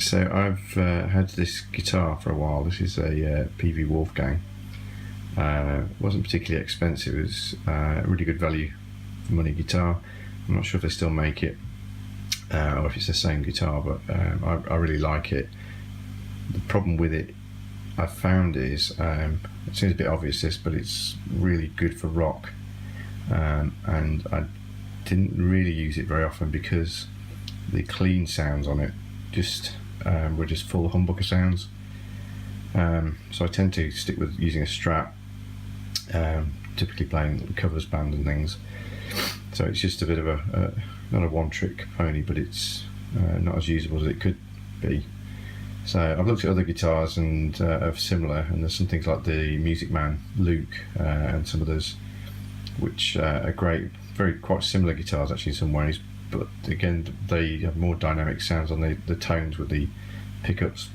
So I've had this guitar for a while. This is a Peavey Wolfgang. Wasn't particularly expensive. It was a really good value for money guitar. I'm not sure if they still make it or if it's the same guitar, but I really like it. The problem with it, I found, is it seems a bit obvious this, but it's really good for rock, and I didn't really use it very often because the clean sounds on it just were just full humbucker sounds. So I tend to stick with using a Strat, typically playing covers band and things. So it's just a bit of a not a one-trick pony, but it's not as usable as it could be. So I've looked at other guitars and of similar, and there's some things like the Music Man Luke and some others, which are great, quite similar guitars actually in some ways, but again they have more dynamic sounds on the tones with the pickups.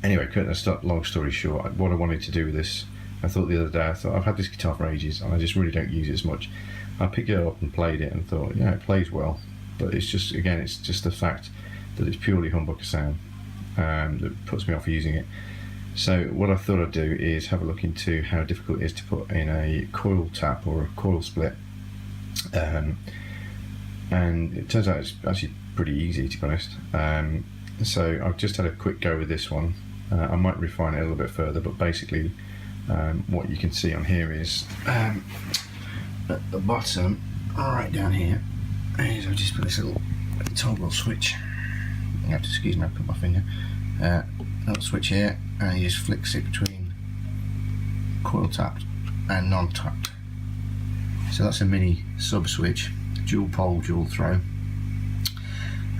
Anyway, cutting a long story short, what I wanted to do with this, I thought the other day, I've had this guitar for ages and I just really don't use it as much. I picked it up and played it and thought, yeah, it plays well, but it's just, again, it's just the fact that it's purely humbucker sound that puts me off using it. So what I thought I'd do is have a look into how difficult it is to put in a coil tap or a coil split, and it turns out it's actually pretty easy, to be honest. So I've just had a quick go with this one. I might refine it a little bit further, but basically what you can see on here is at the bottom, right down here, is I've just put this little toggle switch. You have to excuse me, I put my finger. Little switch here, and you just flicks it between coil tapped and non-tapped. So that's a mini sub switch, dual pole, dual throw.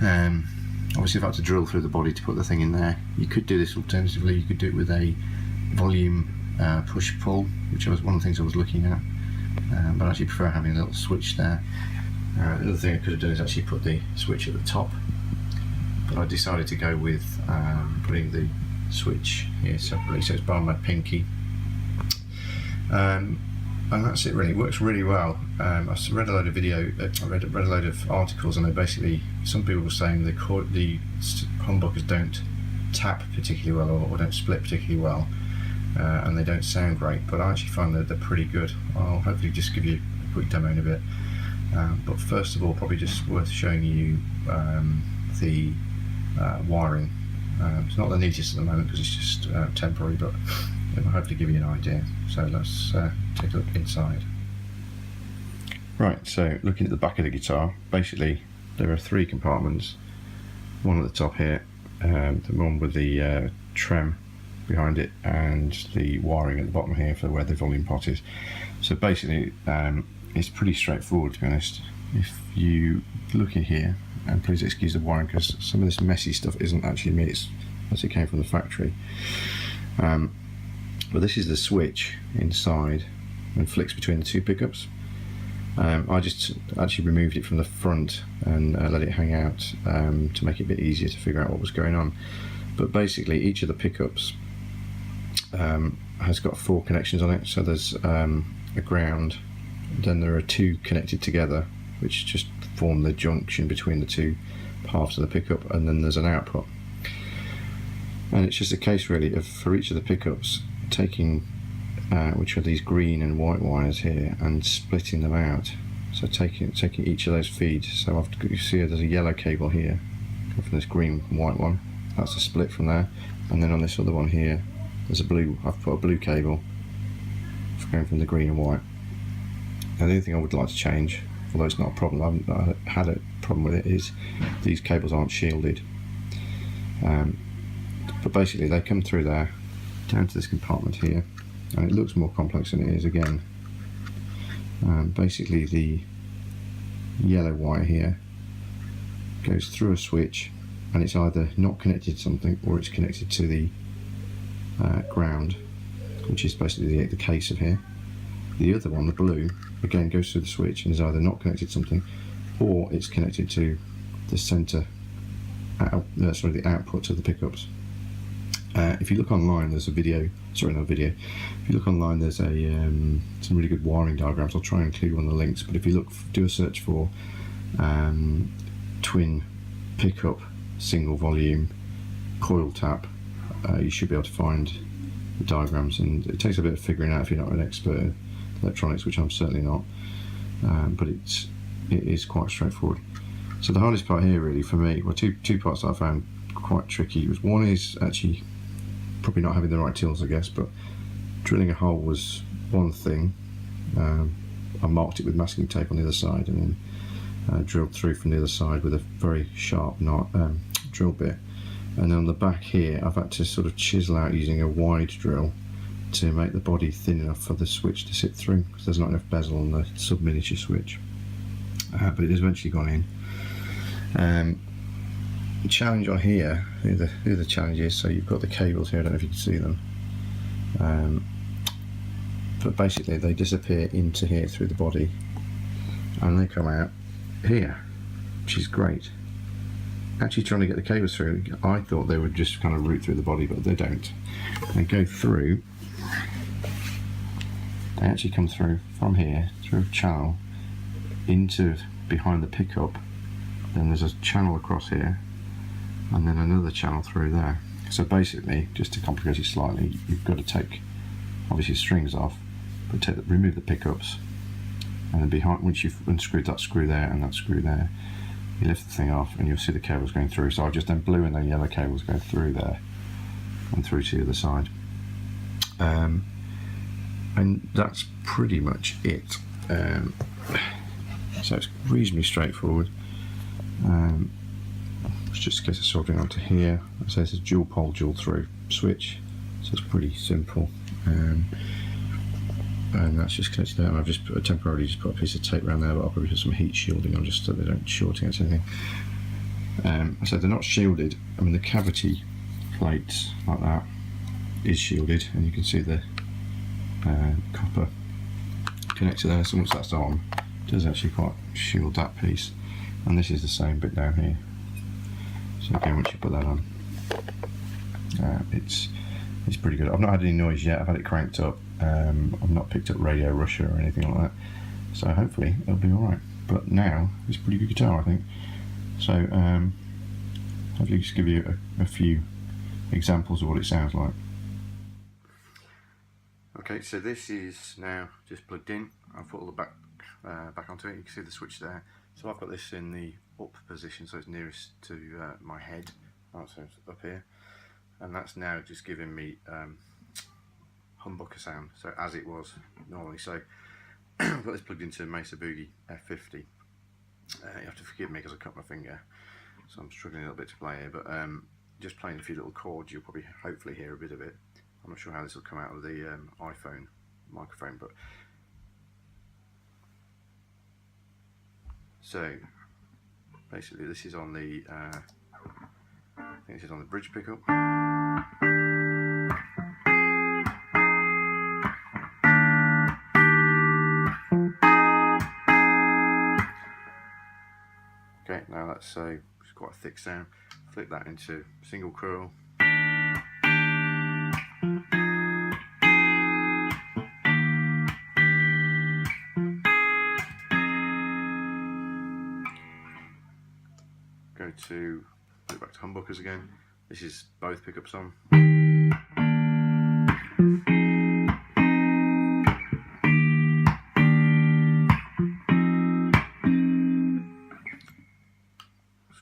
Obviously if I had to drill through the body to put the thing in there, you could do this alternatively. You could do it with a volume push-pull, which was one of the things I was looking at, but I actually prefer having a little switch there. The other thing I could have done is actually put the switch at the top, but I decided to go with putting the switch here separately, so it's by my pinky. And that's it really. It works really well. I read a load of read a load of articles, and they basically, some people were saying the humbuckers don't tap particularly well or don't split particularly well, and they don't sound great, but I actually find that they're pretty good. I'll hopefully just give you a quick demo in a bit, but first of all, probably just worth showing you the wiring. It's not the neatest at the moment because it's just temporary, but it will hopefully give you an idea. So let's take a look inside. Right, so looking at the back of the guitar, basically there are three compartments. One at the top here, the one with the trem behind it, and the wiring at the bottom here for where the volume pot is. So basically it's pretty straightforward, to be honest. If you look in here, and please excuse the wiring because some of this messy stuff isn't actually me, it's actually came from the factory. But this is the switch inside and flicks between the two pickups. I just actually removed it from the front and let it hang out to make it a bit easier to figure out what was going on. But basically each of the pickups has got 4 connections on it. So there's a ground, then there are 2 connected together which just form the junction between the 2 halves of the pickup, and then there's an output. And it's just a case really of, for each of the pickups, taking which are these green and white wires here, and splitting them out. So taking each of those feeds. So you see there's a yellow cable here from this green and white one. That's a split from there. And then on this other one here, there's a blue. I've put a blue cable going from the green and white. Now the only thing I would like to change, although it's not a problem, I haven't had a problem with it, is these cables aren't shielded. But basically they come through there down to this compartment here, and it looks more complex than it is again. Basically the yellow wire here goes through a switch, and it's either not connected to something or it's connected to the ground, which is basically the case of here. The other one, the blue, again goes through the switch and is either not connected to something or it's connected to the center the output of the pickups. If you look online, there's a video, sorry, not a video, if you look online there's a some really good wiring diagrams. I'll try and include one of the links, but if you do a search for twin pickup single volume coil tap, you should be able to find the diagrams, and it takes a bit of figuring out if you're not an expert in electronics, which I'm certainly not, but it is quite straightforward. So the hardest part here really for me, well, two parts that I found quite tricky was, one is actually probably not having the right tools, I guess, but drilling a hole was one thing. I marked it with masking tape on the other side, and then drilled through from the other side with a very sharp drill bit. And on the back here I've had to sort of chisel out using a wide drill to make the body thin enough for the switch to sit through, because there's not enough bezel on the sub-miniature switch. But it has eventually gone in. The challenge on here, here the challenge is, so you've got the cables here, I don't know if you can see them, but basically they disappear into here through the body and they come out here, which is great. Actually trying to get the cables through, I thought they would just kind of route through the body, but they don't. They go through, they actually come through from here, through a channel, into behind the pickup, then there's a channel across here, and then another channel through there. So basically, just to complicate it slightly, you've got to take, obviously, strings off, but remove the pickups, and then behind, once you've unscrewed that screw there and that screw there, you lift the thing off and you'll see the cables going through. So I've just done blue and then yellow cables going through there and through to the other side. And that's pretty much it. So it's reasonably straightforward. It's just a case of soldering onto here. So it's a dual pole, dual through switch, so it's pretty simple. And that's just connected out. I've just temporarily just put a piece of tape around there, but I'll probably put some heat shielding on just so they don't short against anything. So they're not shielded. I mean, the cavity plates like that is shielded, and you can see the copper connector there. So once that's on, it does actually quite shield that piece. And this is the same bit down here. So again, once you put that on, it's pretty good. I've not had any noise yet. I've had it cranked up. I've not picked up Radio Russia or anything like that, so hopefully it'll be alright. But now it's a pretty good guitar, I think. So hopefully just give you a few examples of what it sounds like. Okay, so this is now just plugged in. I've put all the back onto it. You can see the switch there. So I've got this in the up position, so it's nearest to my head. Oh, so it's up here, and that's now just giving me humbucker sound, so as it was normally. So I've got this plugged into Mesa Boogie F50. You have to forgive me because I cut my finger, so I'm struggling a little bit to play here, but just playing a few little chords, you'll probably hopefully hear a bit of it. I'm not sure how this will come out of the iPhone microphone, but so basically this is on the I think this is on the bridge pickup. Okay, now that's it's quite a thick sound. Flip that into single coil. Go to put it back to humbuckers again. This is both pickups on.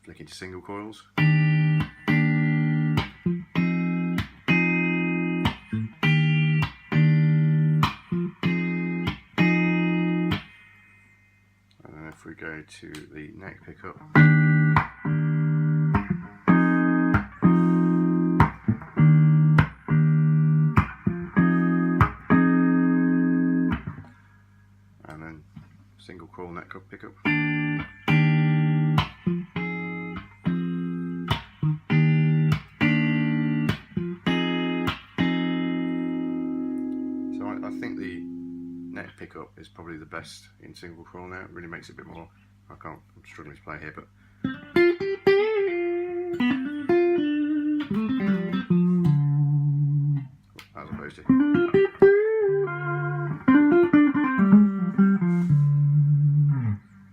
Flick into single coils. And then if we go to the neck pickup, and then single coil neck pickup. I think the neck pickup is probably the best in single coil now. It really makes it a bit more. I'm struggling to play here, but as opposed to.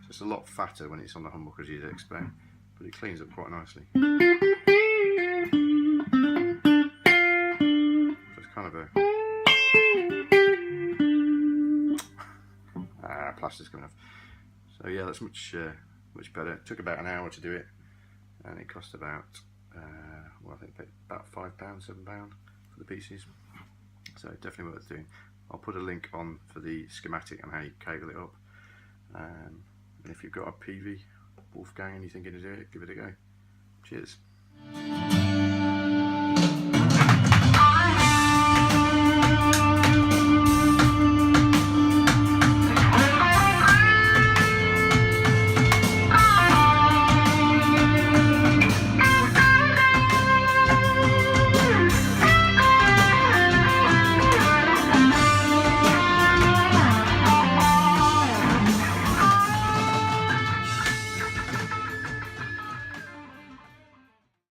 So it's a lot fatter when it's on the humbucker as you'd expect, but it cleans up quite nicely. have a plaster's coming off. So yeah, that's much better. It took about an hour to do it, and it cost about well, I think about £5, £7 for the pieces. So definitely worth doing. I'll put a link on for the schematic and how you cable it up. And if you've got a Peavey Wolfgang and you're thinking to do it, give it a go. Cheers.